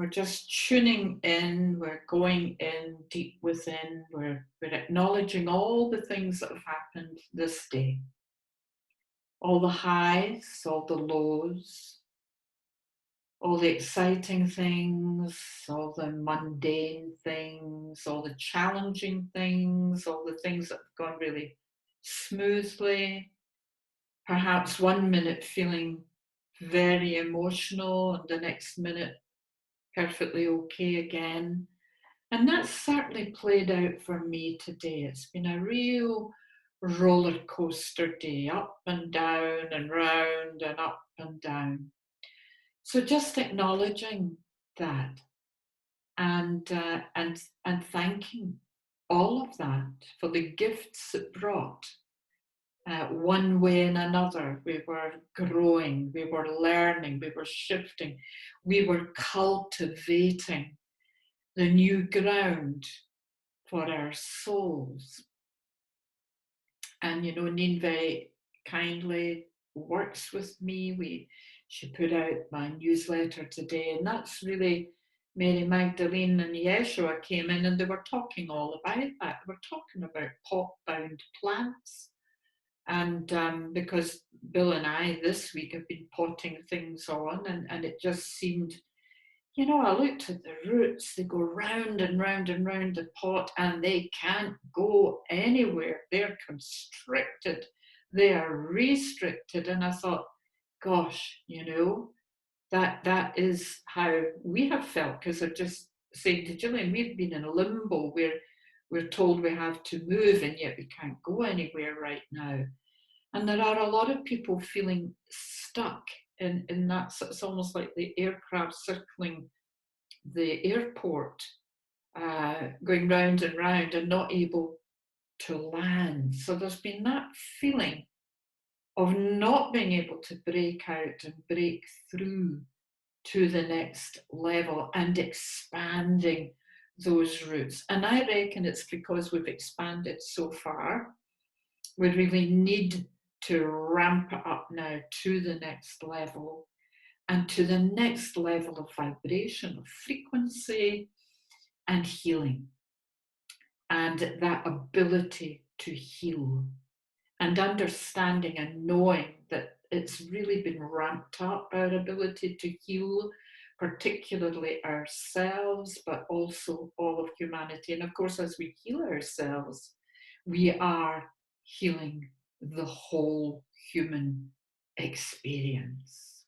We're just tuning in, we're going in deep within, we're acknowledging all the things that have happened this day. All the highs, all the lows, all the exciting things, all the mundane things, all the challenging things, all the things that have gone really smoothly. Perhaps 1 minute feeling very emotional and the next minute perfectly okay again. And that's certainly played out for me today. It's been a real roller coaster day, up and down and round and up and down. So just acknowledging that and thanking all of that for the gifts it brought. One way and another, we were growing, we were learning, we were shifting, we were cultivating the new ground for our souls. And Neen very kindly works with me. She put out my newsletter today, and that's really Marymagdalene and Yeshua came in and they were talking all about that. They were talking about pot-bound plants. And because Bill and I this week have been potting things on, and it just seemed, I looked at the roots, they go round and round and round the pot and they can't go anywhere. They're constricted, they are restricted. And I thought, gosh, that is how we have felt, because I'm just saying to Gillian, we've been in a limbo where we're told we have to move and yet we can't go anywhere right now. And there are a lot of people feeling stuck in that. So it's almost like the aircraft circling the airport, going round and round and not able to land. So there's been that feeling of not being able to break out and break through to the next level and expanding those roots. And I reckon it's because we've expanded so far. We really need to ramp it up now to the next level, and to the next level of vibration, of frequency and healing, and that ability to heal, and understanding and knowing that it's really been ramped up, our ability to heal, particularly ourselves, but also all of humanity. And of course, as we heal ourselves, we are healing the whole human experience.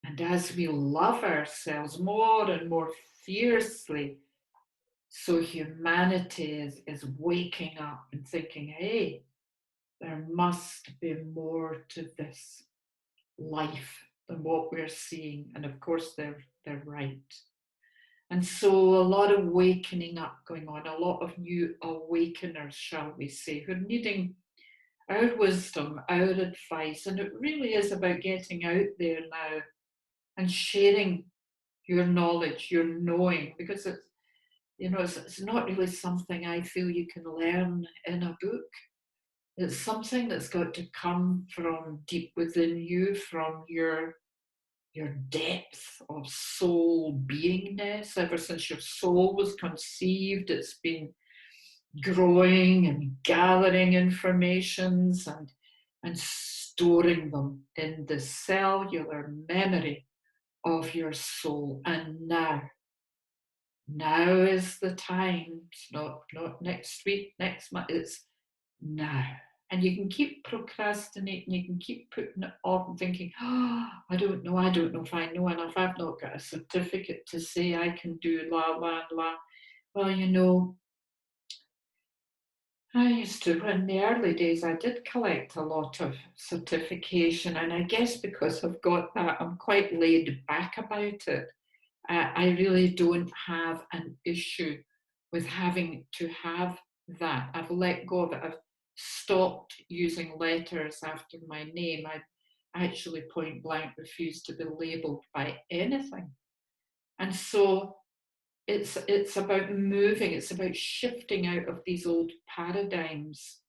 And as we love ourselves more and more fiercely, so humanity is waking up and thinking, hey, there must be more to this life than what we're seeing. And of course, they're right. And so a lot of wakening up going on, a lot of new awakeners, shall we say, who are needing our wisdom, our advice. And it really is about getting out there now and sharing your knowledge, your knowing, because it's not really something I feel you can learn in a book. It's something that's got to come from deep within you, from your depth of soul beingness. Ever since your soul was conceived, it's been growing and gathering informations and storing them in the cellular memory of your soul. And now is the time. It's not next week, next month, it's now. And you can keep procrastinating, you can keep putting it off and thinking, I don't know if I know enough, I've not got a certificate to say I can do la, la, la. Well, I used to, in the early days, I did collect a lot of certification, and I guess because I've got that, I'm quite laid back about it. I really don't have an issue with having to have that. I've let go of it. I've stopped using letters after my name. I actually point blank refuse to be labelled by anything. And so it's about moving, it's about shifting out of these old paradigms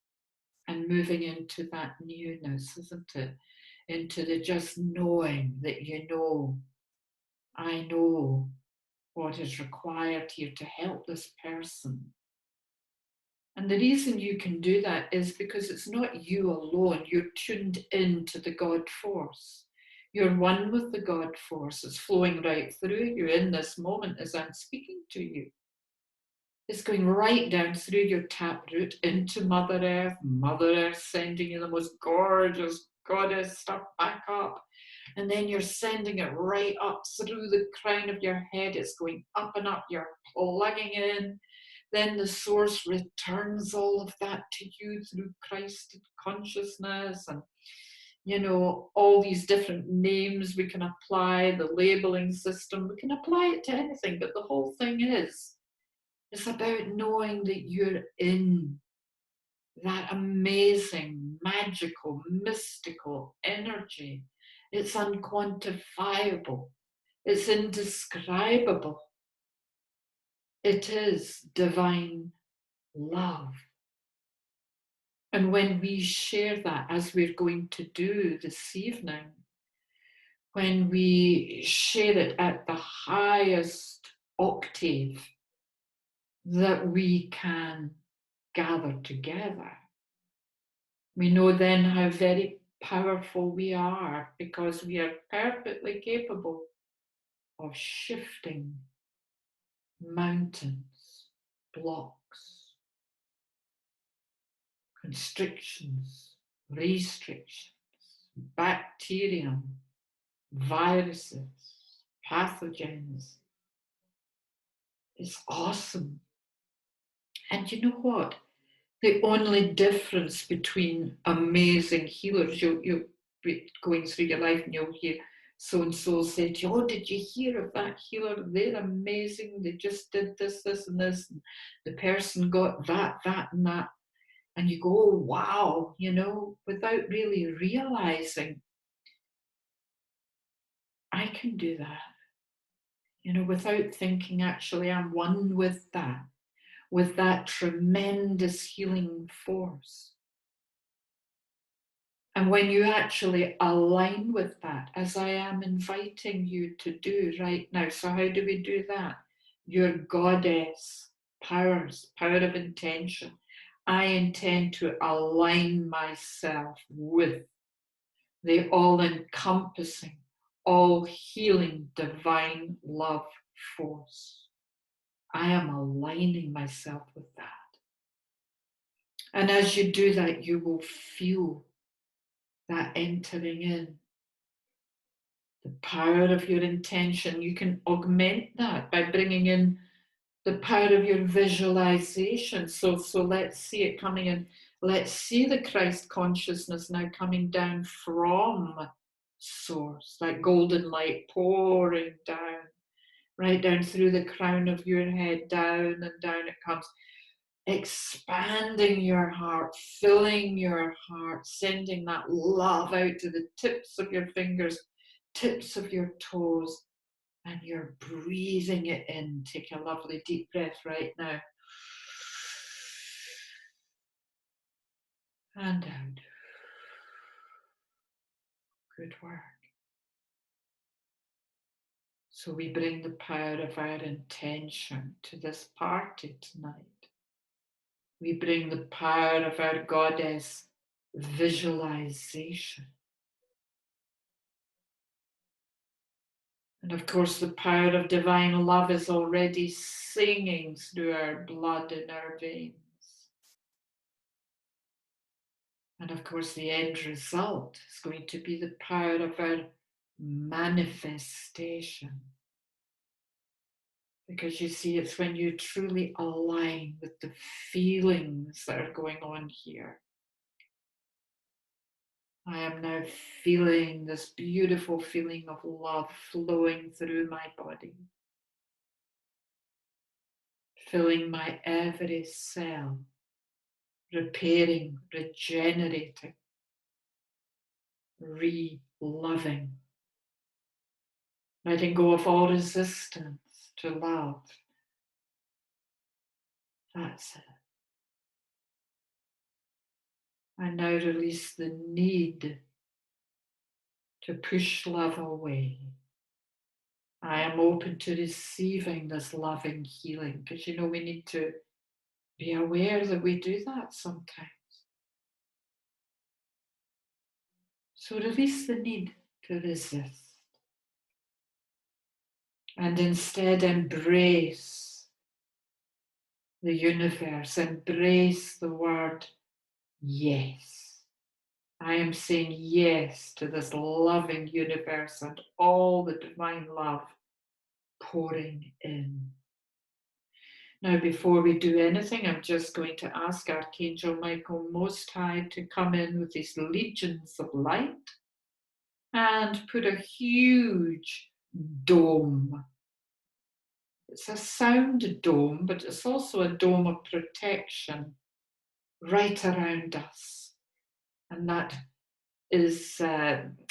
and moving into that newness, isn't it? Into the just knowing that I know what is required here to help this person. And the reason you can do that is because it's not you alone. You're tuned into the God force. You're one with the God force. It's flowing right through you in this moment as I'm speaking to you. It's going right down through your taproot into Mother Earth. Mother Earth sending you the most gorgeous goddess stuff back up. And then you're sending it right up through the crown of your head. It's going up and up. You're plugging in. Then the source returns all of that to you through Christ consciousness and, you know, all these different names we can apply, the labeling system. We can apply it to anything, but the whole thing is, it's about knowing that you're in that amazing, magical, mystical energy. It's unquantifiable. It's indescribable. It is divine love. And when we share that, as we're going to do this evening, when we share it at the highest octave that we can gather together, we know then how very powerful we are, because we are perfectly capable of shifting mountains, blocks, constrictions, restrictions, bacterium, viruses, pathogens. It's awesome. And you know what? The only difference between amazing healers, you'll be going through your life and you'll hear so-and-so say to you, oh, did you hear of that healer? They're amazing. They just did this, this, and this. And the person got that, and that. And you go, oh, wow, you know, without really realizing, I can do that. You know, without thinking, actually, I'm one with that tremendous healing force. And when you actually align with that, as I am inviting you to do right now, so how do we do that? Your goddess powers, power of intention. I intend to align myself with the all-encompassing, all-healing divine love force. I am aligning myself with that. And as you do that, you will feel that entering in. The power of your intention. You can augment that by bringing in the power of your visualization. So let's see it coming in. Let's see the Christ consciousness now coming down from source, that golden light pouring down, right down through the crown of your head, down and down it comes, expanding your heart, filling your heart, sending that love out to the tips of your fingers, tips of your toes, and you're breathing it in. Take a lovely deep breath right now. And out. Good work. So we bring the power of our intention to this party tonight. We bring the power of our goddess visualization. And of course, the power of divine love is already singing through our blood in our veins. And of course, the end result is going to be the power of our manifestation. Because you see, it's when you truly align with the feelings that are going on here. I am now feeling this beautiful feeling of love flowing through my body, filling my every cell, repairing, regenerating, re-loving, letting go of all resistance to love. That's it. I now release the need to push love away. I am open to receiving this loving healing, because we need to be aware that we do that sometimes. So release the need to resist and instead embrace the universe, embrace the word yes. I am saying yes to this loving universe and all the divine love pouring in. Now, before we do anything, I'm just going to ask Archangel Michael Most High to come in with these legions of light and put a huge dome. It's a sound dome, but it's also a dome of protection right around us. And that is,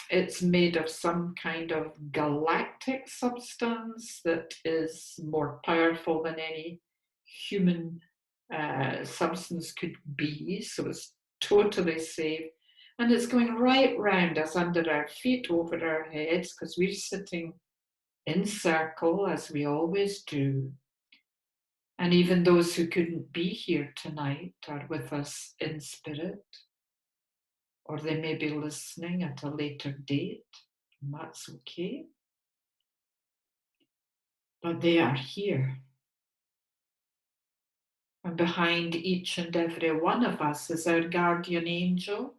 it's made of some kind of galactic substance that is more powerful than any human substance could be. So it's totally safe. And it's going right round us, under our feet, over our heads, because we're sitting in circle as we always do. And even those who couldn't be here tonight are with us in spirit, or they may be listening at a later date, and that's okay. But they are here. And behind each and every one of us is our guardian angel,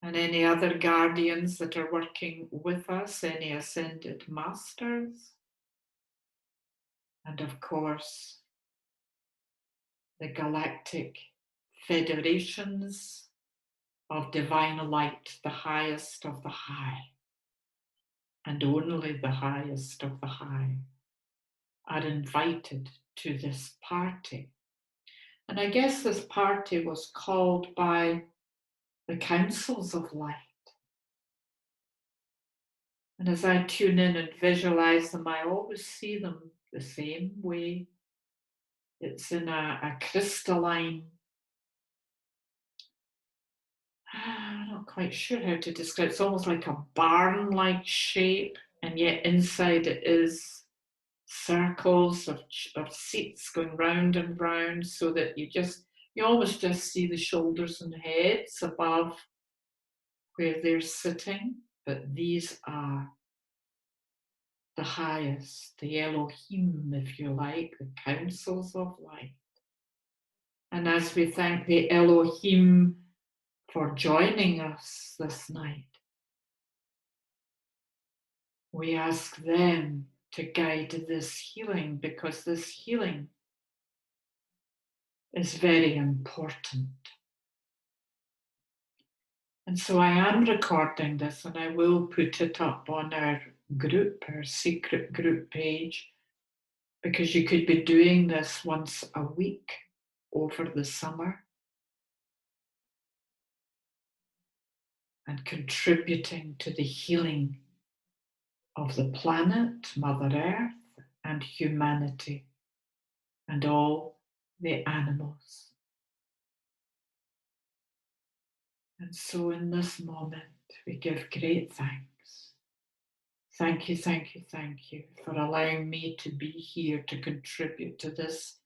and any other guardians that are working with us, any ascended masters, and of course, the galactic federations of divine light, the highest of the high, and only the highest of the high, are invited to this party. And I guess this party was called by the councils of light. And as I tune in and visualize them, I always see them the same way. It's in a crystalline, I'm not quite sure how to describe it. It's almost like a barn-like shape, and yet inside it is circles of seats going round and round, so that you almost just see the shoulders and heads above where they're sitting. But these are the highest, the Elohim, if you like, the councils of light. And as we thank the Elohim for joining us this night, we ask them to guide this healing, because this healing is very important. And so I am recording this, and I will put it up on our group, our secret group page, because you could be doing this once a week over the summer and contributing to the healing of the planet, Mother Earth, and humanity, and all the animals. And so in this moment, we give great thanks. Thank you, thank you, thank you for allowing me to be here to contribute to this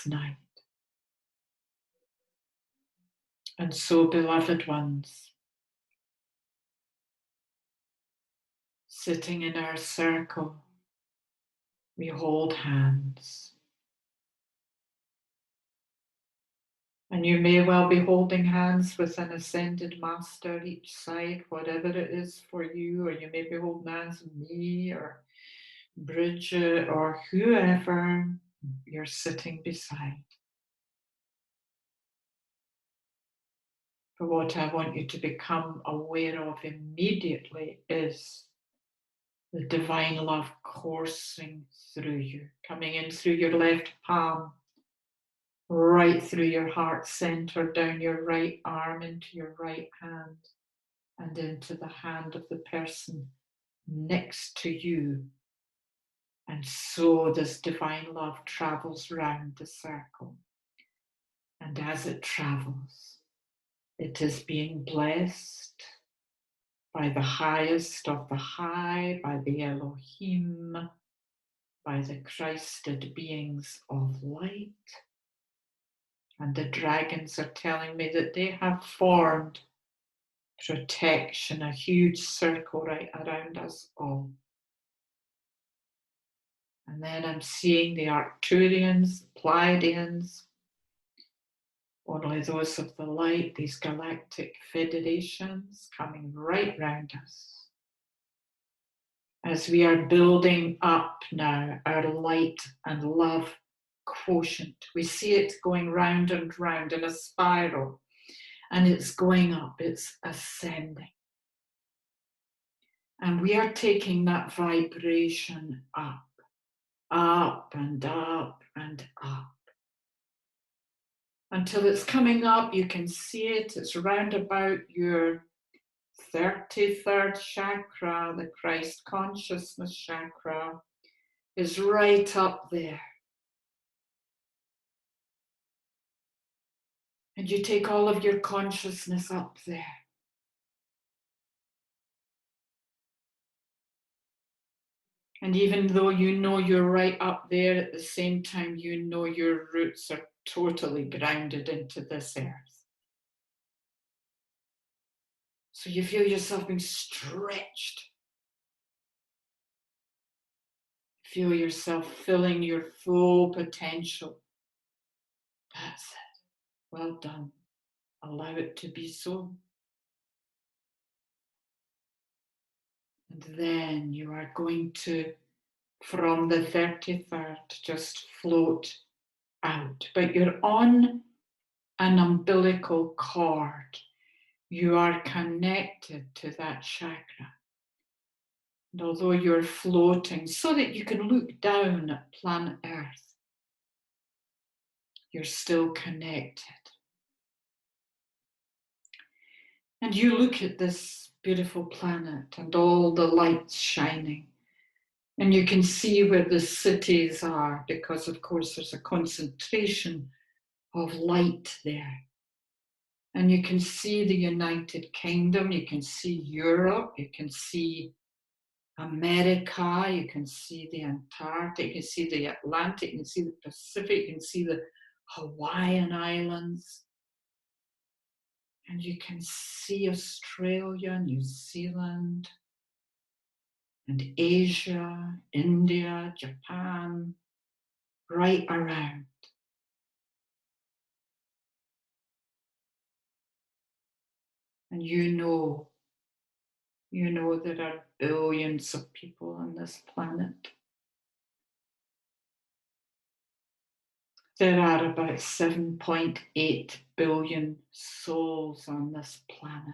night. And so, beloved ones, sitting in our circle, we hold hands. And you may well be holding hands with an ascended master each side, whatever it is for you, or you may be holding hands with me or Bridget or whoever you're sitting beside. But what I want you to become aware of immediately is the divine love coursing through you, coming in through your left palm, right through your heart center, down your right arm, into your right hand, and into the hand of the person next to you. And so this divine love travels round the circle. And as it travels, it is being blessed by the highest of the high, by the Elohim, by the Christed beings of light. And the dragons are telling me that they have formed protection, a huge circle right around us all. And then I'm seeing the Arcturians, Pleiadians, only those of the light, these galactic federations coming right round us. As we are building up now our light and love quotient, we see it going round and round in a spiral, and it's going up, it's ascending. And we are taking that vibration up, up and up and up. Until it's coming up, you can see it, it's round about your 33rd chakra, the Christ consciousness chakra, is right up there. And you take all of your consciousness up there. And even though you know you're right up there, at the same time, you know your roots are totally grounded into this earth. So you feel yourself being stretched. Feel yourself filling your full potential. That's it. Well done. Allow it to be so. And then you are going to, from the 33rd, just float out. But you're on an umbilical cord. You are connected to that chakra. And although you're floating so that you can look down at planet Earth, you're still connected. And you look at this beautiful planet and all the lights shining. And you can see where the cities are, because of course there's a concentration of light there. And you can see the United Kingdom, you can see Europe, you can see America, you can see the Antarctic, you can see the Atlantic, you can see the Pacific, you can see the Hawaiian Islands. And you can see Australia, New Zealand, and Asia, India, Japan, right around. And you know there are billions of people on this planet. There are about 7.8 billion souls on this planet.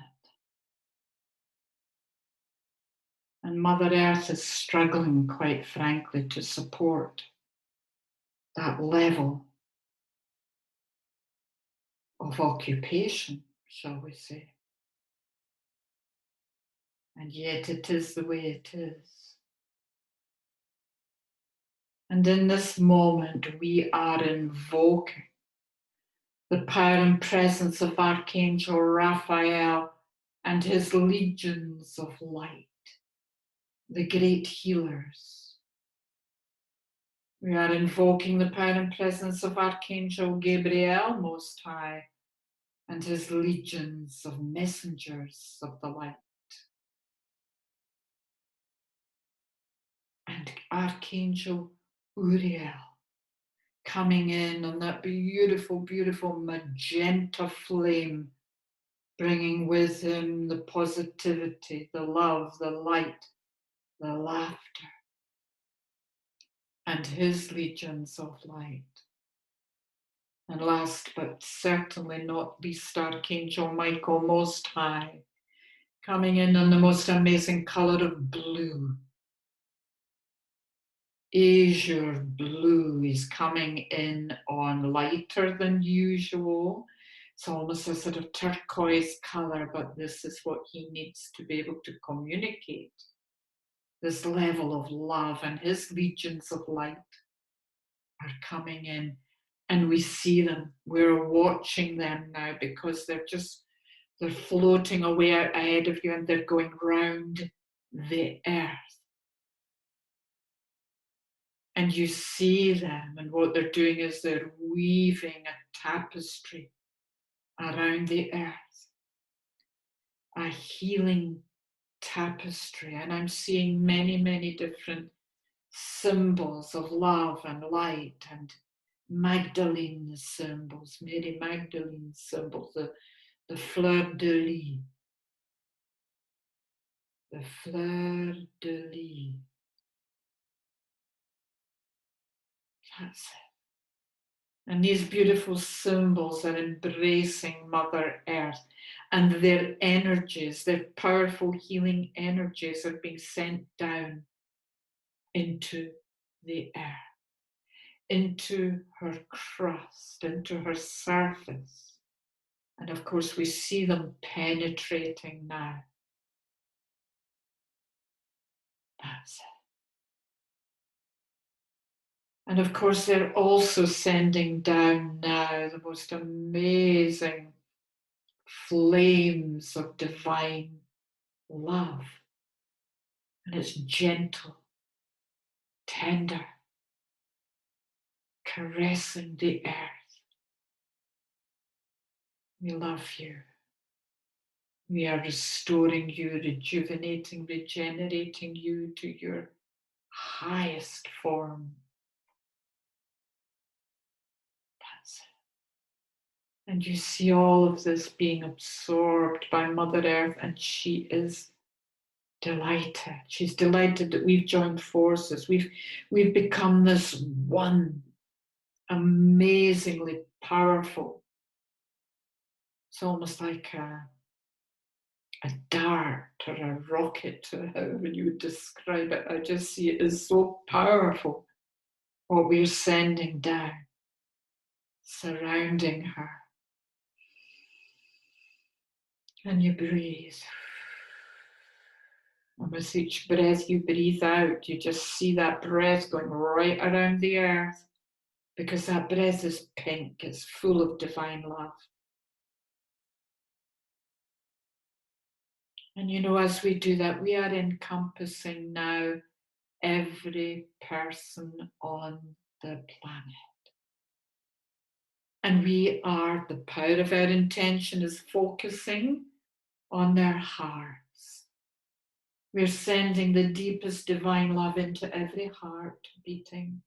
And Mother Earth is struggling, quite frankly, to support that level of occupation, shall we say. And yet it is the way it is. And in this moment, we are invoking the power and presence of Archangel Raphael and his legions of light, the great healers. We are invoking the power and presence of Archangel Gabriel Most High and his legions of messengers of the light. And Archangel Uriel coming in on that beautiful, beautiful magenta flame, bringing with him the positivity, the love, the light, the laughter, and his legions of light. And last but certainly not least, Archangel Michael Most High, coming in the most amazing color of blue. Azure blue is coming in on lighter than usual. It's almost a sort of turquoise color, but this is what he needs to be able to communicate. This level of love, and his legions of light are coming in, and we see them. We're watching them now because they're They're floating away out ahead of you and they're going round the earth. And you see them, and what they're doing is they're weaving a tapestry around the earth, a healing tapestry. And I'm seeing many, many different symbols of love and light, and Magdalene symbols, Mary Magdalene symbols, the fleur de lis, the fleur de lis. That's it. And these beautiful symbols are embracing Mother Earth, and their energies, their powerful healing energies, are being sent down into the earth, into her crust, into her surface. And of course, we see them penetrating now. That's it. And of course, they're also sending down now the most amazing flames of divine love. And it's gentle, tender, caressing the earth. We love you. We are restoring you, rejuvenating, regenerating you to your highest form. That's it. And you see all of this being absorbed by Mother Earth, and she is delighted. She's delighted that we've joined forces. We've become this one, amazingly powerful. It's almost like a dart or a rocket, or however you would describe it. I just see it as so powerful, what we're sending down, surrounding her. And you breathe. And with each breath you breathe out, you just see that breath going right around the earth, because that breath is pink, it's full of divine love. And you know, as we do that, we are encompassing now every person on the planet. And we are, the power of our intention is focusing on their hearts. We're sending the deepest divine love into every heart beating.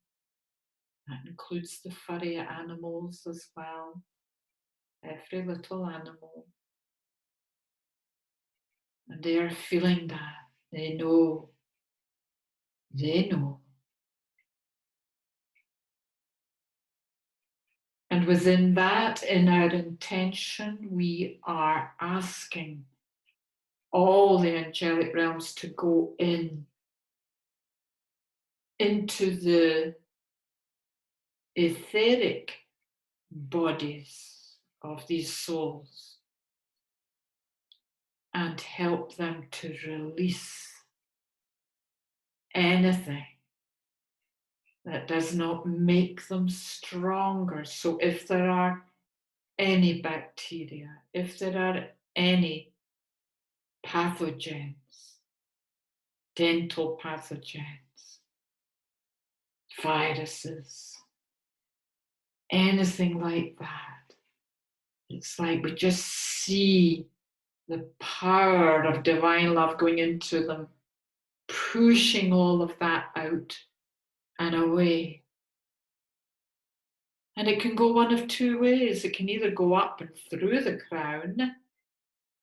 That includes the furry animals as well, every little animal. And they are feeling that. They know. They know. And within that, in our intention, we are asking all the angelic realms to go into the etheric bodies of these souls and help them to release anything that does not make them stronger. So if there are any bacteria, if there are any pathogens, dental pathogens, viruses, anything like that, it's like we just see the power of divine love going into them, pushing all of that out and away. And it can go one of two ways. It can either go up and through the crown,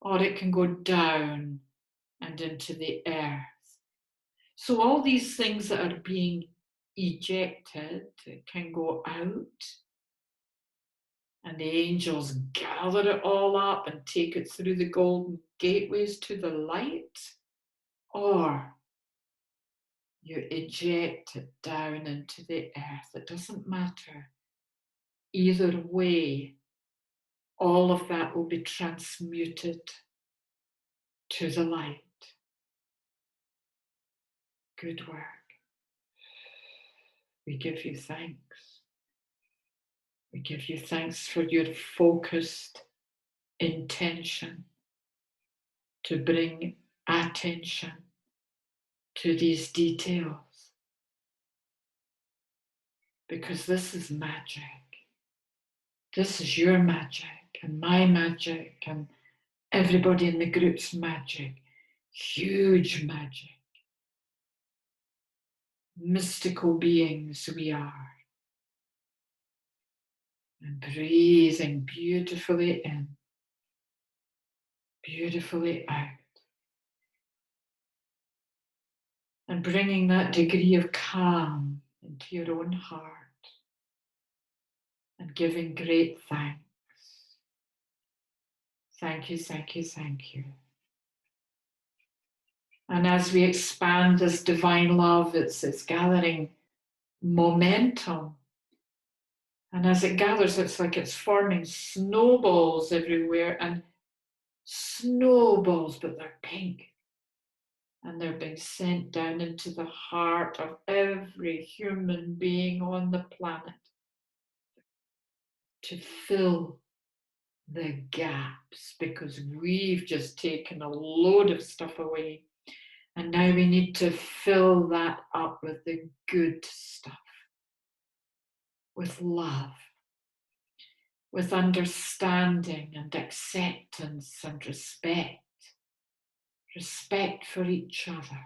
or it can go down and into the earth. So all these things that are being ejected can go out, and the angels gather it all up and take it through the golden gateways to the light, or you eject it down into the earth. It doesn't matter. Either way, all of that will be transmuted to the light. Good work. We give you thanks. We give you thanks for your focused intention. to bring attention to these details. Because this is magic. This is your magic and my magic and everybody in the group's magic. Huge magic. Mystical beings we are. And breathing beautifully in, beautifully out. And bringing that degree of calm into your own heart. And giving great thanks. Thank you, thank you, thank you. And as we expand this divine love, it's gathering momentum. And as it gathers, it's like it's forming snowballs everywhere, and snowballs, but they're pink. And they're being sent down into the heart of every human being on the planet to fill the gaps, because we've just taken a load of stuff away. And now we need to fill that up with the good stuff, with love, with understanding and acceptance and respect. Respect for each other.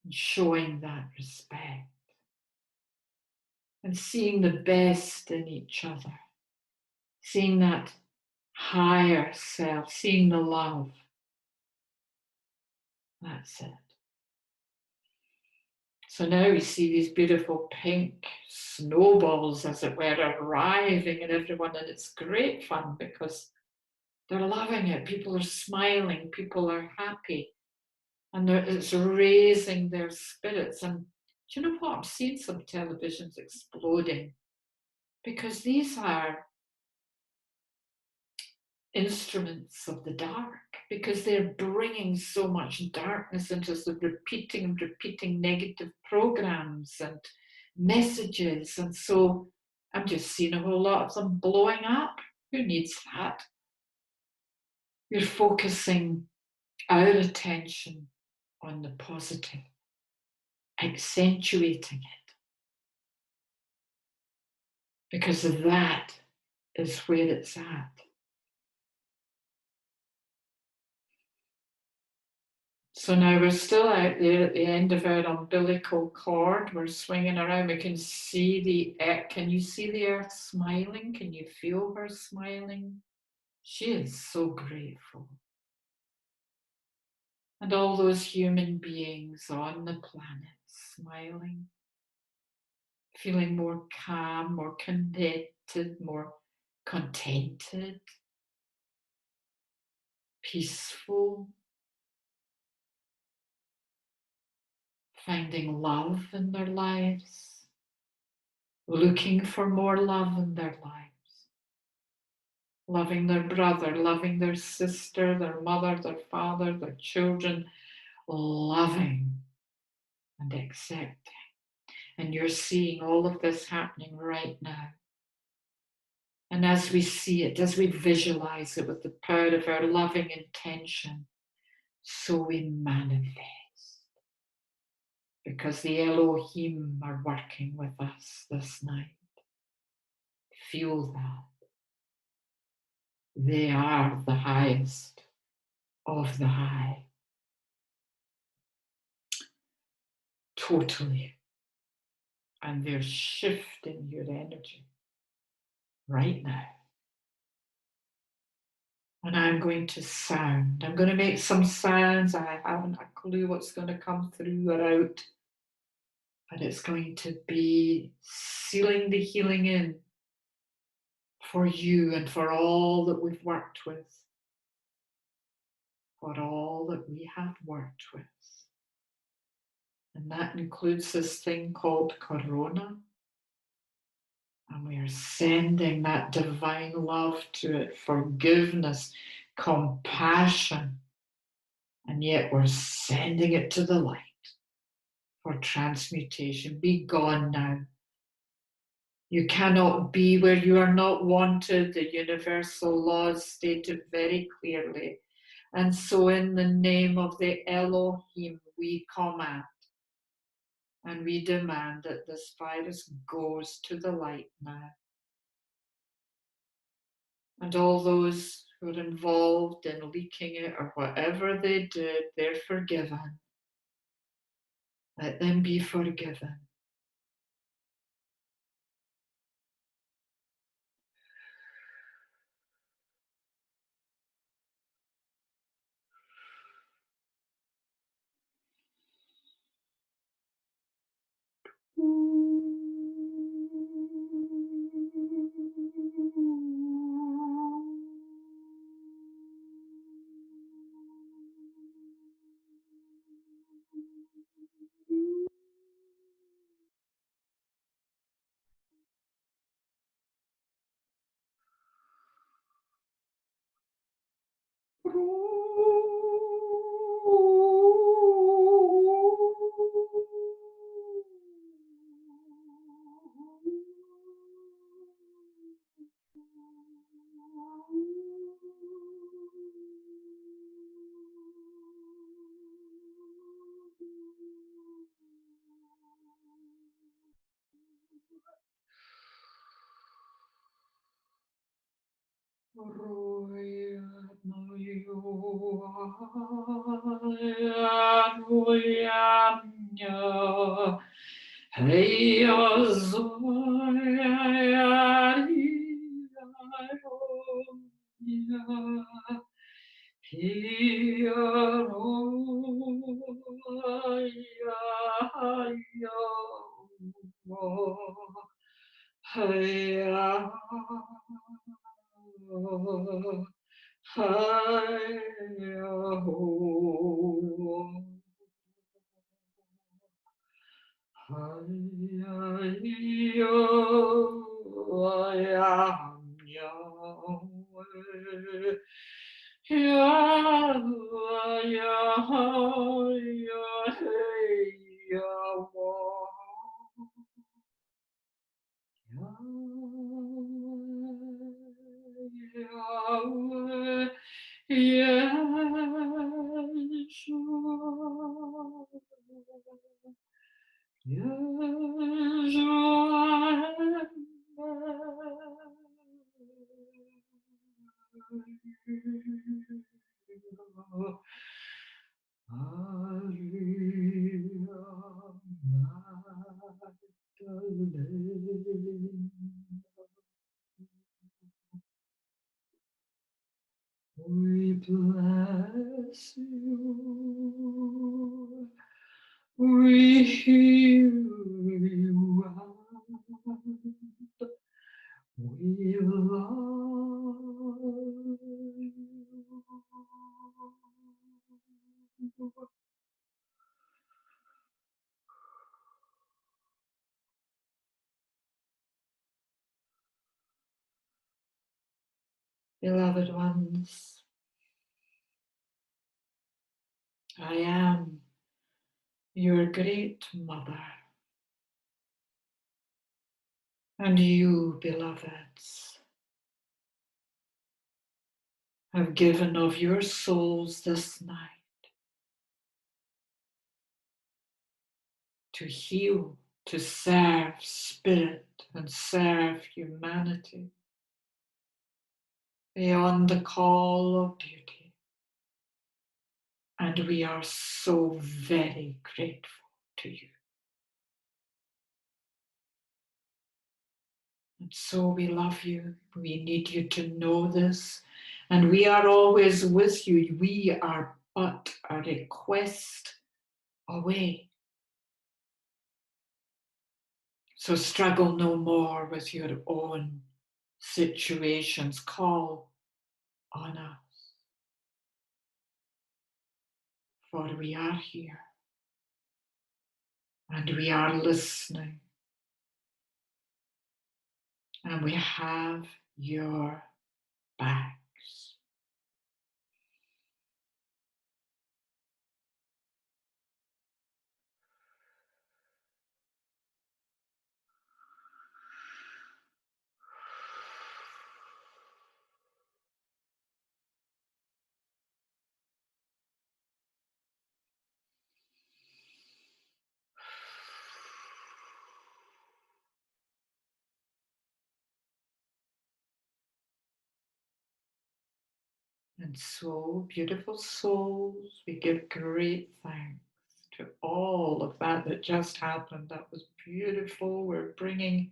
And showing that respect. And seeing the best in each other. Seeing that higher self, seeing the love. That's it. So now we see these beautiful pink snowballs, as it were, arriving in everyone, and it's great fun because they're loving it. People are smiling, people are happy, and it's raising their spirits. And do you know what? I've seen some televisions exploding because these are instruments of the dark, because they're bringing so much darkness into us, repeating negative programs and messages. And so I'm just seeing a whole lot of them blowing up. Who needs that? We're focusing our attention on the positive, accentuating it, because that is where it's at. So now we're still out there at the end of our umbilical cord. We're swinging around. We can see the earth. Can you see the earth smiling? Can you feel her smiling? She is so grateful. And all those human beings on the planet smiling, feeling more calm, more connected, more contented, peaceful, finding love in their lives, looking for more love in their lives, loving their brother, loving their sister, their mother, their father, their children, loving and accepting. And you're seeing all of this happening right now. And as we see it, as we visualize it with the power of our loving intention, so we manifest. Because the Elohim are working with us this night. Feel that. They are the highest of the high. Totally. And they're shifting your energy right now. And I'm going to sound. I'm going to make some sounds. I haven't a clue what's going to come through or out. But it's going to be sealing the healing in for you and for all that we've worked with. For all that we have worked with. And that includes this thing called Corona. And we are sending that divine love to it, forgiveness, compassion. And yet we're sending it to the light for transmutation. Be gone now. You cannot be where you are not wanted. The universal laws state it very clearly. And so, in the name of the Elohim, we command and we demand that this virus goes to the light now. And all those who are involved in leaking it or whatever they did, they're forgiven. Let them be forgiven. We bless you. We hear you out. We love you. Beloved ones, I am your great mother. And you, beloveds, have given of your souls this night to heal, to serve spirit and serve humanity beyond the call of duty. And we are so very grateful to you. And so we love you. We need you to know this. And we are always with you. We are but a request away. So struggle no more with your own situations. Call on us. For we are here. And we are listening. And we have your backs. And so, beautiful souls, we give great thanks to all of that just happened. That was beautiful. We're bringing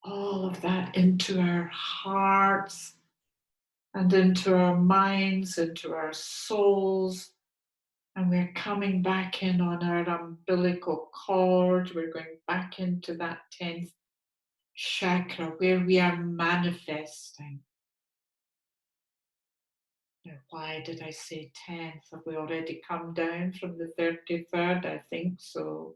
all of that into our hearts and into our minds, into our souls. And we're coming back in on our umbilical cord. We're going back into that 10th chakra where we are manifesting. Now, why did I say 10th? Have we already come down from the 33rd? I think so.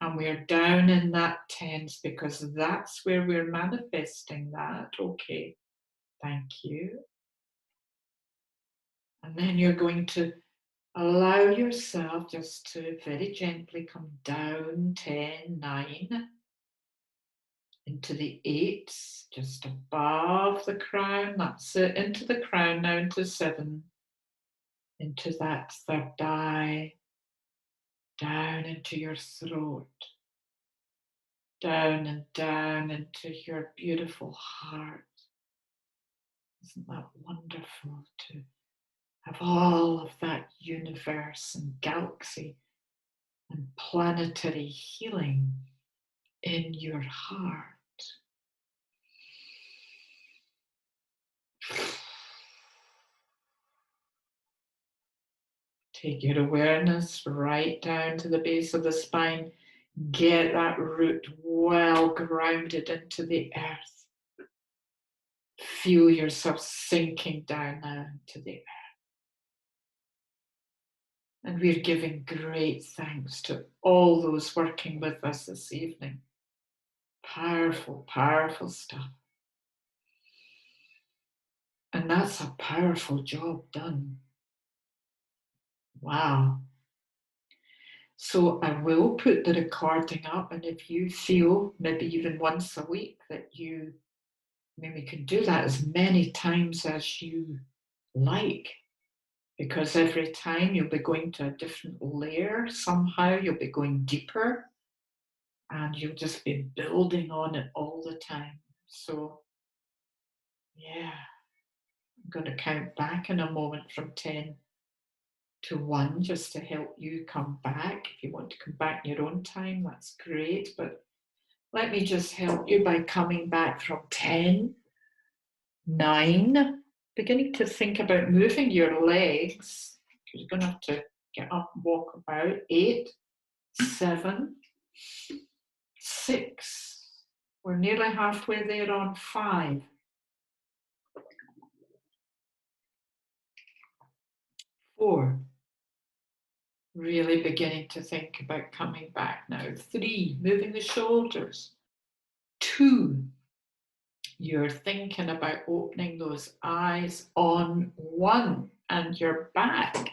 And we're down in that 10th because that's where we're manifesting that. Okay, thank you. And then you're going to allow yourself just to very gently come down 10, 9, into the 8s, just above the crown. That's it, into the crown now, into 7, into that third eye, down into your throat, down and down into your beautiful heart. Isn't that wonderful to have all of that universe and galaxy and planetary healing in your heart? Take your awareness right down to the base of the spine. Get that root well grounded into the earth. Feel yourself sinking down now into the earth. And we're giving great thanks to all those working with us this evening. Powerful, powerful stuff. And that's a powerful job done. Wow. So I will put the recording up, and if you feel maybe even once a week that you maybe can do that as many times as you like, because every time you'll be going to a different layer somehow, you'll be going deeper, and you'll just be building on it all the time. So yeah, I'm going to count back in a moment from 10 to 1 just to help you come back. If you want to come back in your own time, that's great, but let me just help you by coming back from 10, 9, beginning to think about moving your legs. You're going to have to get up and walk about. 8, 7, 6. We're nearly halfway there on 5. 4. Really beginning to think about coming back now. 3, moving the shoulders. 2, you're thinking about opening those eyes. On 1, and you're back.